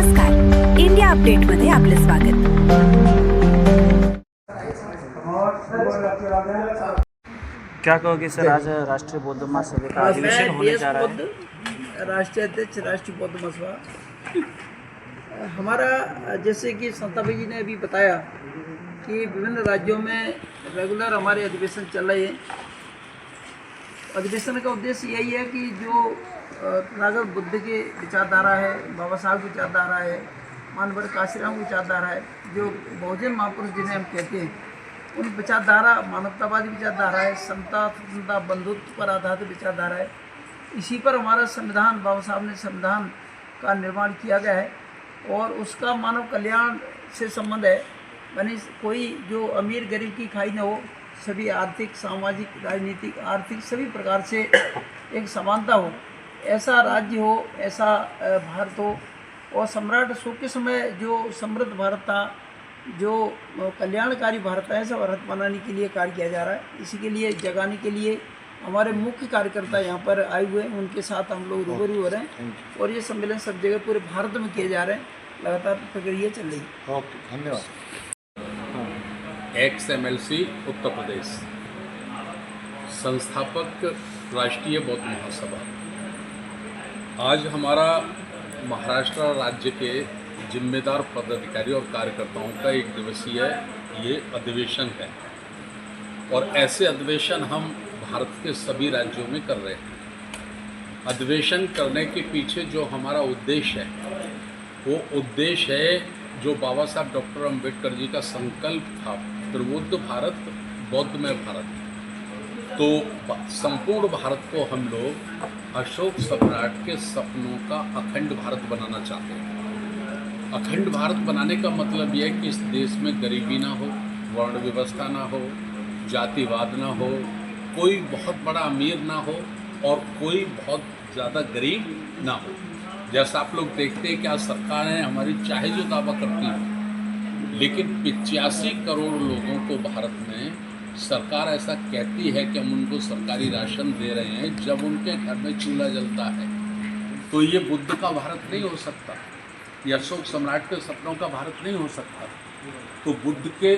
नमस्कार, India update मध्ये आपले स्वागत। क्या कहोगे सर, आज राष्ट्रीय बौद्ध महासभा का अधिवेशन होने जा रहा है। राष्ट्रीय अध्यक्ष राष्ट्रीय बौद्ध महासभा हमारा, जैसे कि संता भाई जी ने अभी बताया कि विभिन्न राज्यों में रेगुलर हमारे अधिवेशन चल रहे हैं। अधिवेशन का उद्देश्य यही है कि जो तथागत बुद्ध के विचारधारा है, बाबा साहब की विचारधारा है, मानवर काशीराम की विचारधारा है, जो बहुजन महापुरुष जिन्हें हम कहते हैं, उन विचारधारा मानवतावादी विचारधारा है, समता स्वतंत्रता बंधुत्व पर आधारित विचारधारा है। इसी पर हमारा संविधान, बाबा साहब ने संविधान का निर्माण किया गया है और उसका मानव कल्याण से संबंध है। यानी कोई जो अमीर गरीब की खाई न हो, सभी आर्थिक, सामाजिक, राजनीतिक, आर्थिक सभी प्रकार से एक समानता हो, ऐसा राज्य हो, ऐसा भारत हो। और सम्राट अशोक के समय जो समृद्ध भारत था, जो कल्याणकारी भारत है, ऐसा भारत बनाने के लिए कार्य किया जा रहा है। इसी के लिए जगाने के लिए हमारे मुख्य कार्यकर्ता यहाँ पर आए हुए हैं, उनके साथ हम लोग रूबरू हो रहे हैं और ये सम्मेलन सब जगह पूरे भारत में किए जा रहे हैं। लगातार प्रक्रिया चल रही है। ओके, धन्यवाद। XMLC उत्तर प्रदेश संस्थापक राष्ट्रीय बौद्ध महासभा। आज हमारा महाराष्ट्र राज्य के जिम्मेदार पदाधिकारी और कार्यकर्ताओं का एक दिवसीय ये अधिवेशन है और ऐसे अधिवेशन हम भारत के सभी राज्यों में कर रहे हैं। अधिवेशन करने के पीछे जो हमारा उद्देश्य है, वो उद्देश्य है जो बाबा साहब डॉक्टर अम्बेडकर जी का संकल्प था, त्रिबुद्ध भारत, बौद्धमय भारत। तो संपूर्ण भारत को हम लोग अशोक सम्राट के सपनों का अखंड भारत बनाना चाहते हैं। अखंड भारत बनाने का मतलब यह है कि इस देश में गरीबी ना हो, वर्ण व्यवस्था ना हो, जातिवाद ना हो, कोई बहुत बड़ा अमीर ना हो और कोई बहुत ज़्यादा गरीब ना हो। जैसा आप लोग देखते हैं कि आज सरकारें हमारी चाहे जो दावा करती हैं, लेकिन 85 करोड़ लोगों को भारत में सरकार ऐसा कहती है कि हम उनको सरकारी राशन दे रहे हैं, जब उनके घर में चूल्हा जलता है। तो ये बुद्ध का भारत नहीं हो सकता, ये अशोक सम्राट के सपनों का भारत नहीं हो सकता। तो बुद्ध के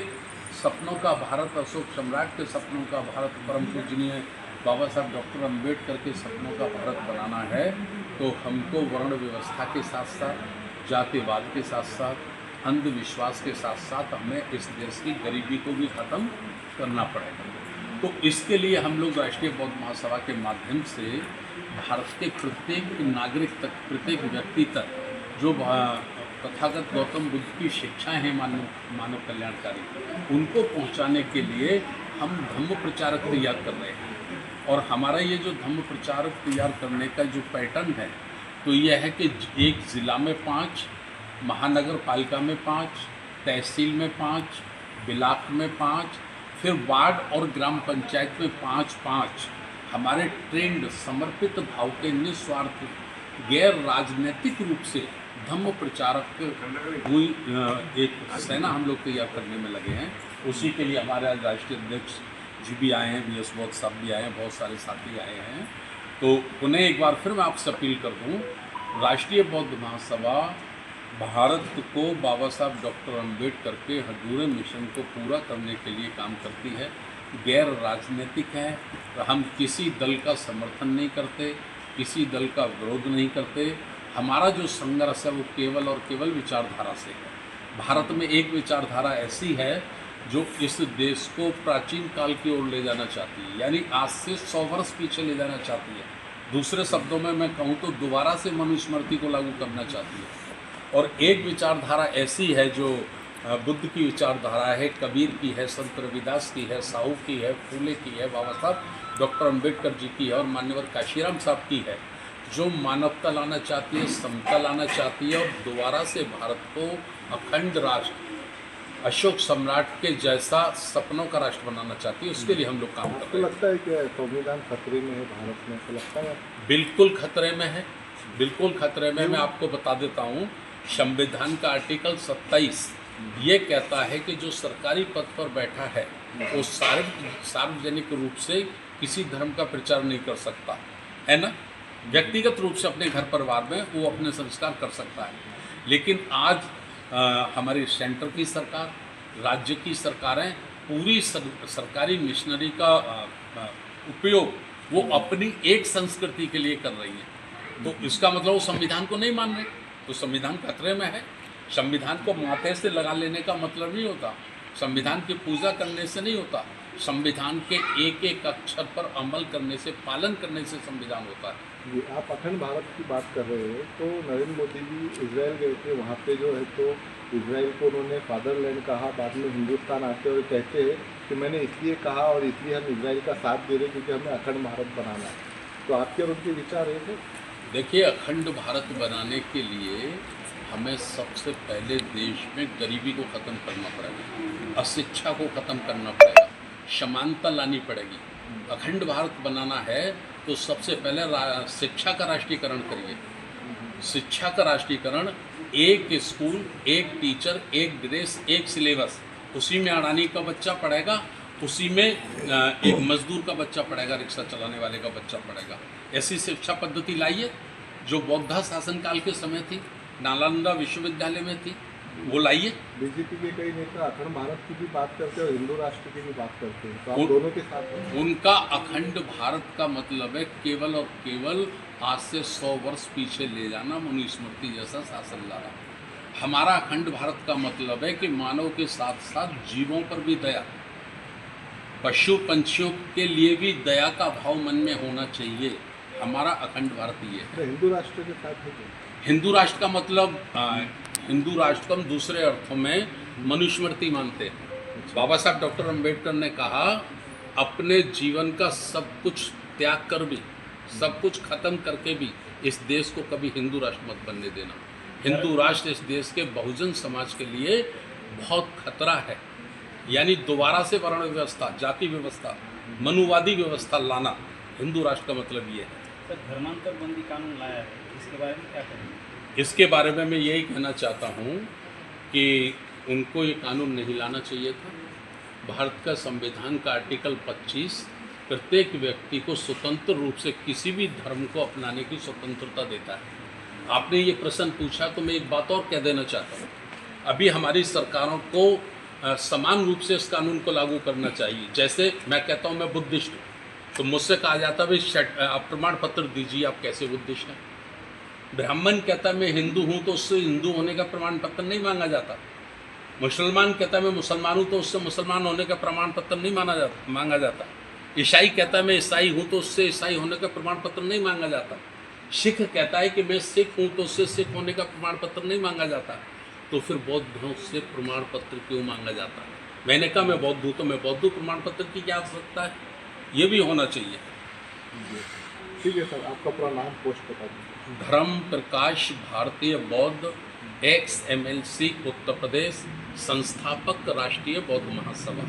सपनों का भारत, अशोक सम्राट के सपनों का भारत, परम पूजनीय बाबा साहब डॉक्टर अम्बेडकर के सपनों का भारत बनाना है। तो हमको वर्ण व्यवस्था के साथ साथ, जातिवाद के साथ साथ, अंधविश्वास के साथ साथ हमें इस देश की गरीबी को भी ख़त्म करना पड़ेगा। तो इसके लिए हम लोग राष्ट्रीय बौद्ध महासभा के माध्यम से भारत के प्रत्येक नागरिक तक, प्रत्येक व्यक्ति तक जो तथागत गौतम बुद्ध की शिक्षाएं हैं मानव कल्याणकारी, उनको पहुंचाने के लिए हम धम्म प्रचारक तैयार कर रहे हैं। और हमारा ये जो धम्म प्रचारक तैयार करने का जो पैटर्न है, तो यह है कि एक ज़िला में 5, महानगर पालिका में 5, तहसील में 5, ब्लॉक में 5, फिर वार्ड और ग्राम पंचायत में 5-5 हमारे ट्रेंड, समर्पित भाव के, निस्वार्थ, गैर राजनीतिक रूप से धम्म प्रचारक हुई एक सेना हम लोग तैयार करने में लगे हैं। उसी के लिए हमारे आज राष्ट्रीय अध्यक्ष जी भी आए हैं, BS बौद्ध साहब भी आए हैं, बहुत सारे साथी आए हैं। तो उन्हें एक बार फिर मैं आपसे अपील कर दूँ, राष्ट्रीय बौद्ध महासभा भारत को बाबा साहब डॉक्टर अम्बेडकर के अधूरे मिशन को पूरा करने के लिए काम करती है, गैर राजनीतिक है। हम किसी दल का समर्थन नहीं करते, किसी दल का विरोध नहीं करते। हमारा जो संघर्ष है वो केवल और केवल विचारधारा से है। भारत में एक विचारधारा ऐसी है जो इस देश को प्राचीन काल की ओर ले जाना चाहती है, यानी आज से 100 वर्ष पीछे ले जाना चाहती है। दूसरे शब्दों में मैं कहूँ तो दोबारा से मनुस्मृति को लागू करना चाहती है। और एक विचारधारा ऐसी है जो बुद्ध की विचारधारा है, कबीर की है, संत रविदास की है, साहू की है, फूले की है, बाबा साहब डॉक्टर अम्बेडकर जी की है और मान्यवर काशीराम साहब की है, जो मानवता लाना चाहती है, समता लाना चाहती है और दोबारा से भारत को अखंड राष्ट्र, अशोक सम्राट के जैसा सपनों का राष्ट्र बनाना चाहती है। उसके लिए हम लोग काम कर रहे हैं। लगता है कि संविधान खतरे में है भारत में, ऐसा लगता है? बिल्कुल खतरे में है, बिल्कुल खतरे में। मैं आपको बता देता हूँ, संविधान का आर्टिकल 27 ये कहता है कि जो सरकारी पद पर बैठा है वो सार्वजनिक रूप से किसी धर्म का प्रचार नहीं कर सकता है ना। व्यक्तिगत रूप से अपने घर परिवार में वो अपने संस्कार कर सकता है, लेकिन आज हमारी सेंटर की सरकार, राज्य की सरकारें पूरी सरकारी मिशनरी का उपयोग वो अपनी एक संस्कृति के लिए कर रही हैं। तो इसका मतलब वो संविधान को नहीं मान रहे, तो संविधान खतरे में है। संविधान को माथे से लगा लेने का मतलब नहीं होता, संविधान की पूजा करने से नहीं होता, संविधान के एक एक अक्षर पर अमल करने से, पालन करने से संविधान होता है। जी, आप अखंड भारत की बात कर रहे हो, तो नरेंद्र मोदी जी इजराइल गए थे, वहाँ पे जो है तो इजराइल को उन्होंने फादरलैंड कहा, बाद में हिंदुस्तान आते और कहते हैं कि मैंने इसलिए कहा और इसलिए हम इजराइल का साथ दे रहे क्योंकि हमें अखंड भारत बनाना है। तो आपके और उनके विचार है थे? देखिए, अखंड भारत बनाने के लिए हमें सबसे पहले देश में गरीबी को ख़त्म करना पड़ेगा, अशिक्षा को ख़त्म करना पड़ेगा, समानता लानी पड़ेगी। अखंड भारत बनाना है तो सबसे पहले शिक्षा का राष्ट्रीयकरण करिए। शिक्षा का राष्ट्रीयकरण, एक स्कूल, एक टीचर, एक ड्रेस, एक सिलेबस, उसी में अडानी का बच्चा पढ़ेगा, उसी में एक मजदूर का बच्चा पढ़ेगा, रिक्शा चलाने वाले का बच्चा पढ़ेगा। ऐसी शिक्षा पद्धति लाइए जो बौद्ध शासनकाल के समय थी, नालंदा विश्वविद्यालय में थी, वो लाइए। बीजेपी के कई नेता अखंड भारत की भी बात करते हैं और हिंदू राष्ट्र की भी बात करते हैं, तो आप दोनों के साथ हैं? उनका अखंड भारत का मतलब है केवल और केवल आज से 100 वर्ष पीछे ले जाना, मनुस्मृति जैसा शासन लाना। हमारा अखंड भारत का मतलब है कि मानव के साथ साथ जीवों पर भी दया, पशु पंछियों के लिए भी दया का भाव मन में होना चाहिए। हमारा अखंड भारत ये है। हिंदू राष्ट्र के साथ है? हिंदू राष्ट्र का मतलब हिंदू राष्ट्र को हम दूसरे अर्थों में मनुस्मृति मानते हैं। बाबा साहब डॉक्टर अम्बेडकर ने कहा, अपने जीवन का सब कुछ त्याग कर भी, सब कुछ खत्म करके भी इस देश को कभी हिंदू राष्ट्र मत बनने देना। हिंदू राष्ट्र इस देश के बहुजन समाज के लिए बहुत खतरा है। यानी दोबारा से वर्ण व्यवस्था, जाति व्यवस्था, मनुवादी व्यवस्था लाना, हिंदू राष्ट्र का मतलब ये है। सर, धर्मांतर बंदी कानून लाया है, इसके बारे में क्या करेंगे? इसके बारे में मैं यही कहना चाहता हूँ कि उनको ये कानून नहीं लाना चाहिए था। भारत का संविधान का आर्टिकल 25 प्रत्येक व्यक्ति को स्वतंत्र रूप से किसी भी धर्म को अपनाने की स्वतंत्रता देता है। आपने ये प्रश्न पूछा तो मैं एक बात और कह देना चाहता हूँ, अभी हमारी सरकारों को समान रूप से इस कानून को लागू करना चाहिए। जैसे मैं कहता हूँ मैं बुद्धिस्ट हूँ, तो मुझसे कहा जाता है भाई आप प्रमाण पत्र दीजिए, आप कैसे बुद्धिस्ट हैं। ब्राह्मण कहता है मैं हिंदू हूँ, तो उससे हिंदू होने का प्रमाण पत्र नहीं मांगा जाता। मुसलमान कहता है मैं मुसलमान हूँ, तो उससे मुसलमान होने का प्रमाण पत्र नहीं मांगा जाता। ईसाई कहता है मैं ईसाई हूँ, तो उससे ईसाई होने का प्रमाण पत्र नहीं मांगा जाता। सिख कहता है कि मैं सिख हूँ, तो उससे सिख होने का प्रमाण पत्र नहीं मांगा जाता। तो फिर बौद्धों से प्रमाण पत्र क्यों मांगा जाता? मैंने कहा मैं बौद्ध हूँ, तो मैं बौद्ध प्रमाण पत्र की क्या आवश्यकता है? ये भी होना चाहिए। ठीक है सर, आपका पूरा नाम, पोस्ट बता दीजिए। धर्म प्रकाश भारतीय बौद्ध, XMLC उत्तर प्रदेश, संस्थापक राष्ट्रीय बौद्ध महासभा।